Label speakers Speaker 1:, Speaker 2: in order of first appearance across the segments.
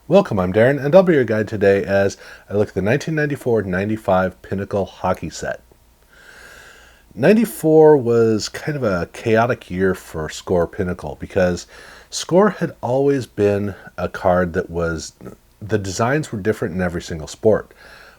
Speaker 1: Welcome, I'm Darren, and I'll be your guide today as I look at the 1994-95 Pinnacle hockey set. 94 was kind of a chaotic year for Score Pinnacle because Score had always been a card that the designs were different in every single sport.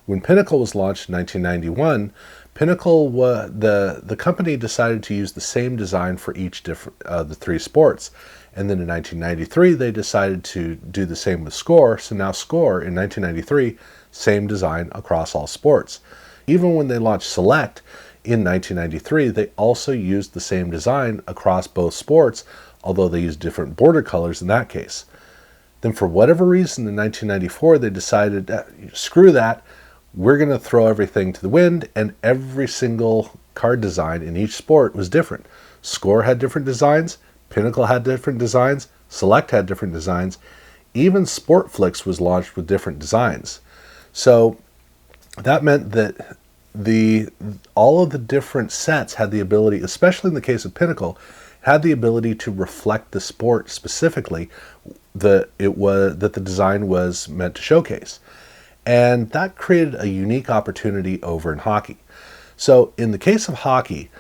Speaker 1: When Pinnacle was launched in 1991, Pinnacle the company decided to use the same design for each different the three sports. And then in 1993, they decided to do the same with Score. So now Score in 1993, same design across all sports. Even when they launched Select in 1993, they also used the same design across both sports, although they used different border colors in that case. Then for whatever reason in 1994, they decided, screw that, we're going to throw everything to the wind, and every single card design in each sport was different. Score had different designs, Pinnacle had different designs, Select had different designs, even Sportflix was launched with different designs. So that meant that all of the different sets had the ability, especially in the case of Pinnacle, had the ability to reflect the sport specifically that the design was meant to showcase. And that created a unique opportunity over in hockey. So in the case of hockey,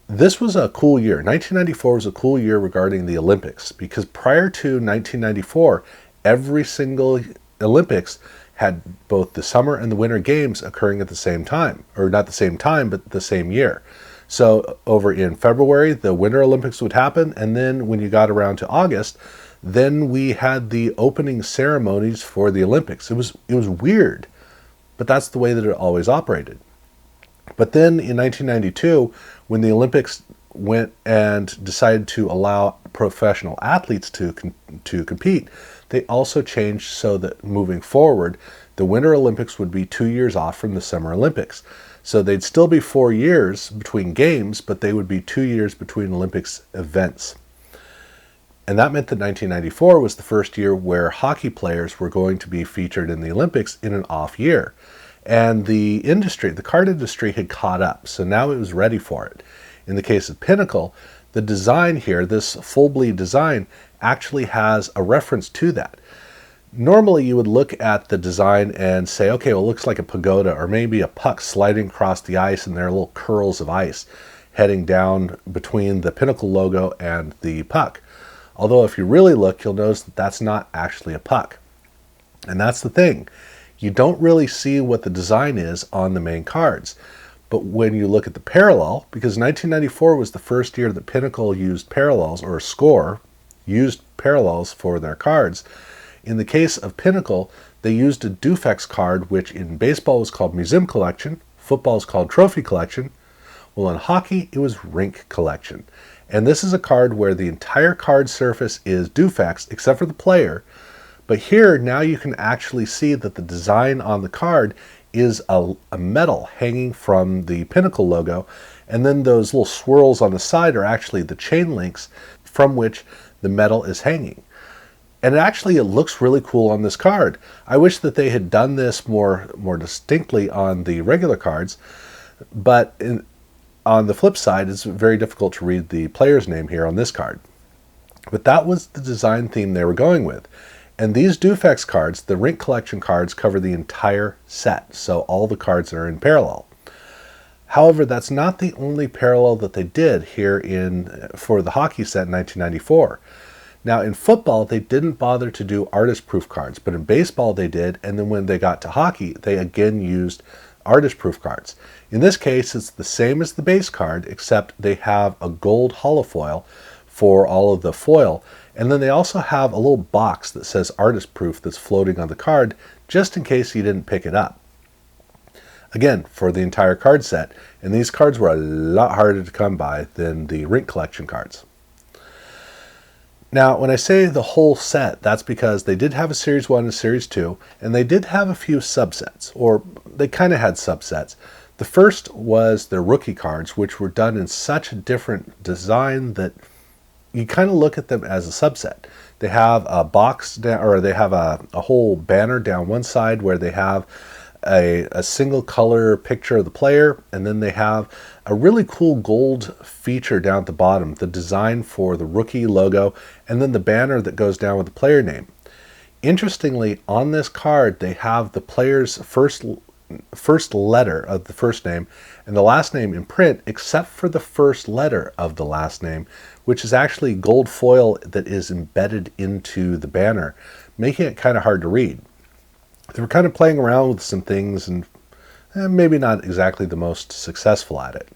Speaker 1: this was a cool year. 1994 was a cool year regarding the Olympics because prior to 1994, every single Olympics had both the summer and the winter games occurring at the same time, or not the same time, but the same year. So over in February, the Winter Olympics would happen, and then when you got around to August, then we had the opening ceremonies for the Olympics. It was weird, but that's the way that it always operated. But then in 1992, when the Olympics went and decided to allow professional athletes to compete, they also changed so that moving forward, the Winter Olympics would be 2 years off from the Summer Olympics. So they'd still be 4 years between games, but they would be 2 years between Olympics events. And that meant that 1994 was the first year where hockey players were going to be featured in the Olympics in an off year. And the card industry had caught up, so now it was ready for it. In the case of Pinnacle, the design here, this full bleed design, actually has a reference to that. Normally you would look at the design and say, okay, well, it looks like a pagoda or maybe a puck sliding across the ice and there are little curls of ice heading down between the Pinnacle logo and the puck. Although if you really look, you'll notice that that's not actually a puck. And that's the thing. You don't really see what the design is on the main cards. But when you look at the parallel, because 1994 was the first year that Pinnacle used parallels, or Score used parallels for their cards, in the case of Pinnacle, they used a Dufex card, which in baseball was called Museum Collection, football is called Trophy Collection. Well, in hockey, it was Rink Collection. And this is a card where the entire card surface is Dufex, except for the player. But here, now you can actually see that the design on the card is a medal hanging from the Pinnacle logo, and then those little swirls on the side are actually the chain links from which the medal is hanging. And actually, it looks really cool on this card. I wish that they had done this more distinctly on the regular cards, but on the flip side, it's very difficult to read the player's name here on this card. But that was the design theme they were going with. And these Dufex cards, the Rink Collection cards, cover the entire set, so all the cards are in parallel. However, that's not the only parallel that they did here for the hockey set in 1994. Now, in football, they didn't bother to do artist-proof cards, but in baseball they did, and then when they got to hockey, they again used artist-proof cards. In this case, it's the same as the base card, except they have a gold holofoil for all of the foil, and then they also have a little box that says artist proof that's floating on the card, just in case you didn't pick it up. Again, for the entire card set, and these cards were a lot harder to come by than the Rink Collection cards. Now, when I say the whole set, that's because they did have a Series 1 and a Series 2, and they did have a few subsets, or they kind of had subsets. The first was their rookie cards, which were done in such a different design that you kind of look at them as a subset. They have a box down, or they have a whole banner down one side where they have a single color picture of the player, and then they have a really cool gold feature down at the bottom, the design for the rookie logo, and then the banner that goes down with the player name. Interestingly, on this card, they have the player's first letter of the first name and the last name in print, except for the first letter of the last name, which is actually gold foil that is embedded into the banner, making it kind of hard to read. They were kind of playing around with some things and maybe not exactly the most successful at it.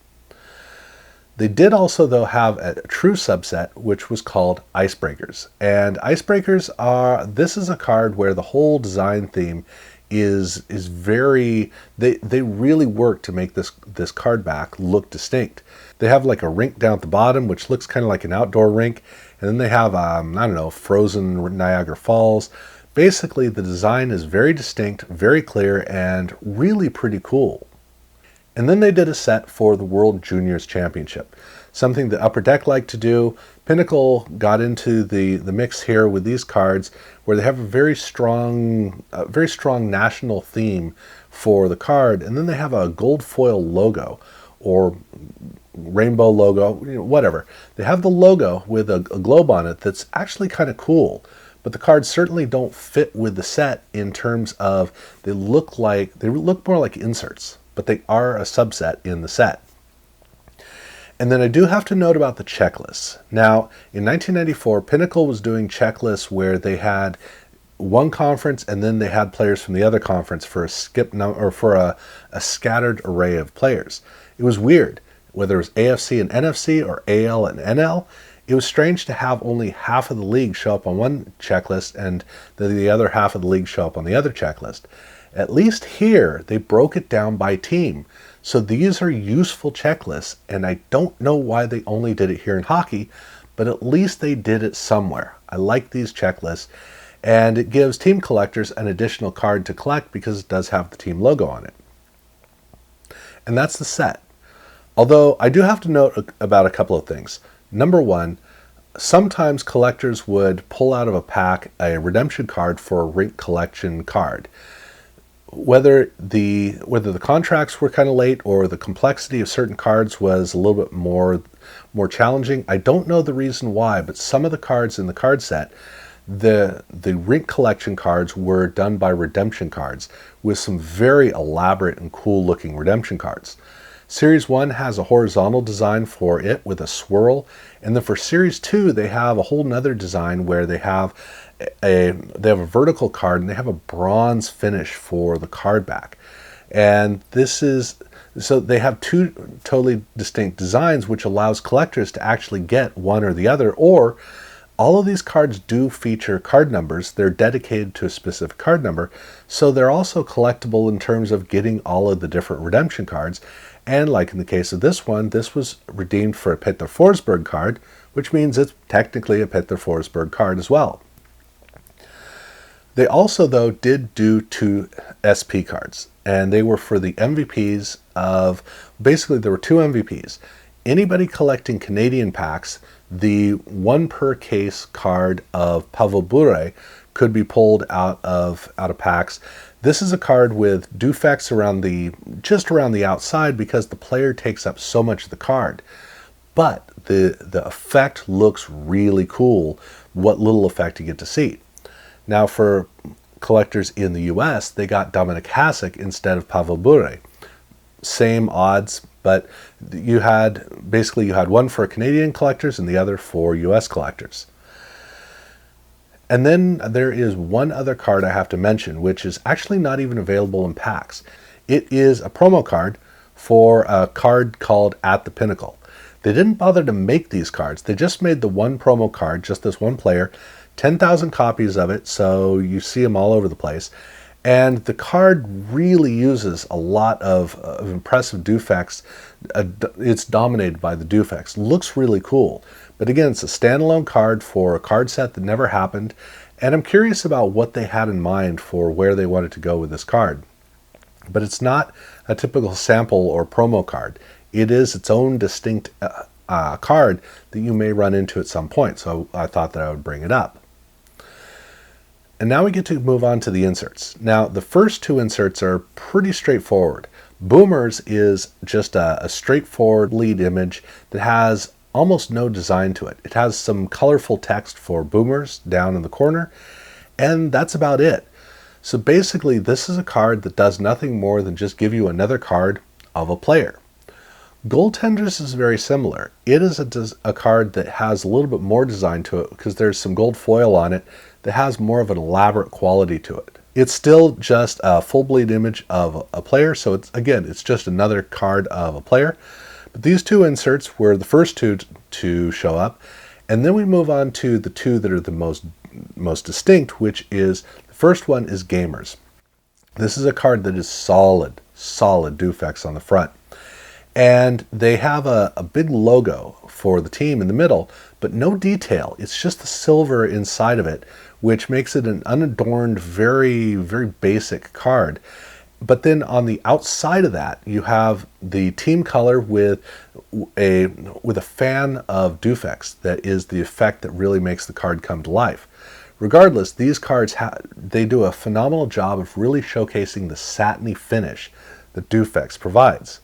Speaker 1: They did also, though, have a true subset, which was called Icebreakers. And Icebreakers this is a card where the whole design theme is very, they really work to make this card back look distinct. They have like a rink down at the bottom, which looks kind of like an outdoor rink. And then they have, I don't know, frozen Niagara Falls. Basically, the design is very distinct, very clear, and really pretty cool. And then they did a set for the World Juniors Championship, something that Upper Deck liked to do. Pinnacle got into the mix here with these cards, where they have a very strong national theme for the card, and then they have a gold foil logo or rainbow logo, whatever. They have the logo with a globe on it that's actually kind of cool. But the cards certainly don't fit with the set in terms of they look more like inserts, but they are a subset in the set. And then I do have to note about the checklists. Now, in 1994, Pinnacle was doing checklists where they had one conference and then they had players from the other conference for a scattered array of players. It was weird, whether it was AFC and NFC or AL and NL. It was strange to have only half of the league show up on one checklist and the other half of the league show up on the other checklist. At least here, they broke it down by team. So these are useful checklists, and I don't know why they only did it here in hockey, but at least they did it somewhere. I like these checklists, and it gives team collectors an additional card to collect because it does have the team logo on it. And that's the set. Although I do have to note about a couple of things. Number one, sometimes collectors would pull out of a pack a redemption card for a rink collection card. Whether the contracts were kind of late or the complexity of certain cards was a little bit more challenging, I don't know the reason why, but some of the cards in the card set, the rink collection cards were done by redemption cards with some very elaborate and cool looking redemption cards. Series 1 has a horizontal design for it with a swirl, and then for Series 2 they have a whole nother design where they have a vertical card and they have a bronze finish for the card back. And so they have two totally distinct designs, which allows collectors to actually get one or the other, or all of these cards do feature card numbers. They're dedicated to a specific card number, so they're also collectible in terms of getting all of the different redemption cards. And like in the case of this one, this was redeemed for a Peter Forsberg card, which means it's technically a Peter Forsberg card as well. They also, though, did do 2 SP cards, and they were for the MVPs of, basically there were 2 MVPs. Anybody collecting Canadian packs, the 1 per case card of Pavel Bure could be pulled out of packs. This is a card with Dufex just around the outside because the player takes up so much of the card. But the effect looks really cool, what little effect you get to see. Now for collectors in the US, they got Dominik Hasek instead of Pavel Bure. Same odds, but you had one for Canadian collectors and the other for US collectors. And then there is one other card I have to mention, which is actually not even available in packs. It is a promo card for a card called At the Pinnacle. They didn't bother to make these cards. They just made the one promo card, just this one player, 10,000 copies of it, so you see them all over the place. And the card really uses a lot of impressive Dufex. It's dominated by the Dufex. Looks really cool. But again, it's a standalone card for a card set that never happened, and I'm curious about what they had in mind for where they wanted to go with this card. But it's not a typical sample or promo card. It is its own distinct card that you may run into at some point, so I thought that I would bring it up. And now we get to move on to the inserts. Now, the first 2 inserts are pretty straightforward. Boomers is just a straightforward lead image that has almost no design to it. It has some colorful text for boomers down in the corner, And that's about it. So basically, this is a card that does nothing more than just give you another card of a player. Goaltenders is very similar. It is a card that has a little bit more design to it because there's some gold foil on it that has more of an elaborate quality to it. It's still just a full bleed image of a player, so it's just another card of a player. But these two inserts were the first two to show up, and then we move on to the two that are the most distinct, which is the first one is Gamers. This is a card that is solid Dufex on the front. And they have a big logo for the team in the middle, but no detail. It's just the silver inside of it, which makes it an unadorned, very, very basic card. But then on the outside of that, you have the team color with a fan of Dufex. That is the effect that really makes the card come to life. Regardless, these cards they do a phenomenal job of really showcasing the satiny finish that Dufex provides.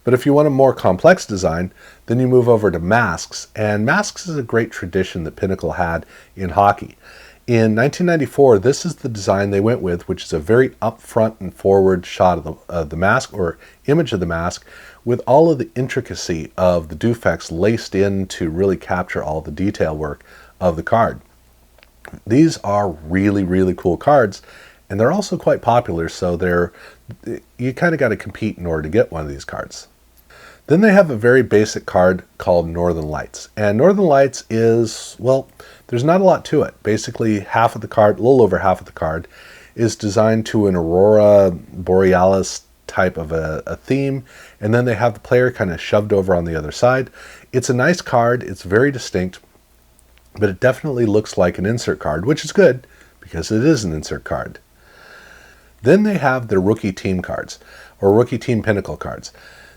Speaker 1: But if you want a more complex design, then you move over to masks, and masks is a great tradition that Pinnacle had in hockey. In 1994, this is the design they went with, which is a very up front and forward shot of the mask, or image of the mask, with all of the intricacy of the Dufex laced in to really capture all the detail work of the card. These are really, really cool cards, and they're also quite popular, so you kind of got to compete in order to get one of these cards. Then they have a very basic card called Northern Lights. And Northern Lights is, well, there's not a lot to it. Basically, half of the card, a little over half of the card, is designed to an Aurora Borealis type of a theme. And then they have the player kind of shoved over on the other side. It's a nice card. It's very distinct. But it definitely looks like an insert card, which is good because it is an insert card. Then they have their rookie team cards, or rookie team Pinnacle cards.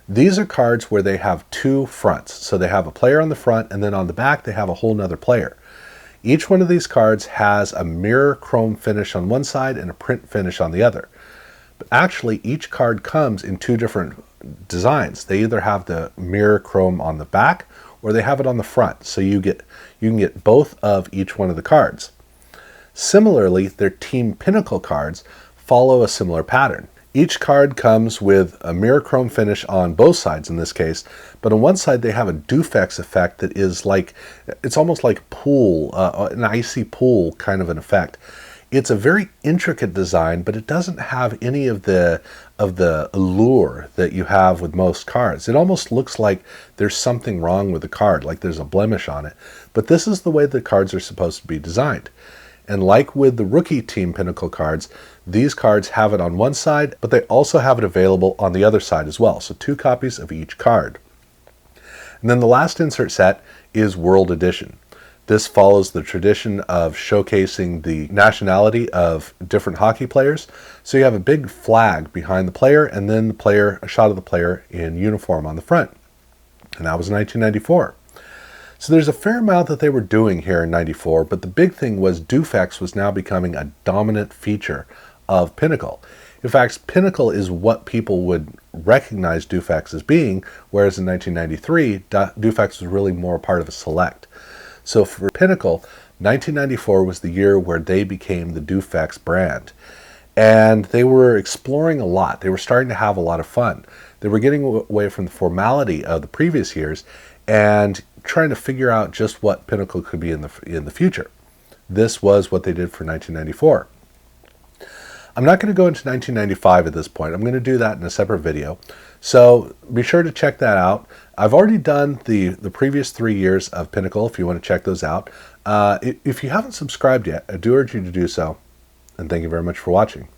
Speaker 1: These are cards where they have two fronts. So they have a player on the front, and then on the back they have a whole nother player. Each one of these cards has a mirror chrome finish on one side and a print finish on the other. But actually, each card comes in two different designs. They either have the mirror chrome on the back, or they have it on the front. So you can get both of each one of the cards. Similarly, their Team Pinnacle cards follow a similar pattern. Each card comes with a mirror chrome finish on both sides in this case, but on one side they have a Dufex effect that is it's almost like pool, an icy pool kind of an effect. It's a very intricate design, but it doesn't have any of the allure that you have with most cards. It almost looks like there's something wrong with the card, like there's a blemish on it. But this is the way the cards are supposed to be designed. And like with the rookie team Pinnacle cards, these cards have it on one side, but they also have it available on the other side as well. So 2 copies of each card. And then the last insert set is World Edition. This follows the tradition of showcasing the nationality of different hockey players. So you have a big flag behind the player, and then a shot of the player in uniform on the front. And that was 1994. So there's a fair amount that they were doing here in 94, but the big thing was Dufex was now becoming a dominant feature of Pinnacle. In fact, Pinnacle is what people would recognize Dufex as being, whereas in 1993, Dufex was really more part of a select. So for Pinnacle, 1994 was the year where they became the Dufex brand. And they were exploring a lot. They were starting to have a lot of fun. They were getting away from the formality of the previous years and trying to figure out just what Pinnacle could be in the future. This was what they did for 1994. I'm not going to go into 1995 at this point. I'm going to do that in a separate video. So be sure to check that out. I've already done the previous 3 years of Pinnacle if you want to check those out. If you haven't subscribed yet, I do urge you to do so. And thank you very much for watching.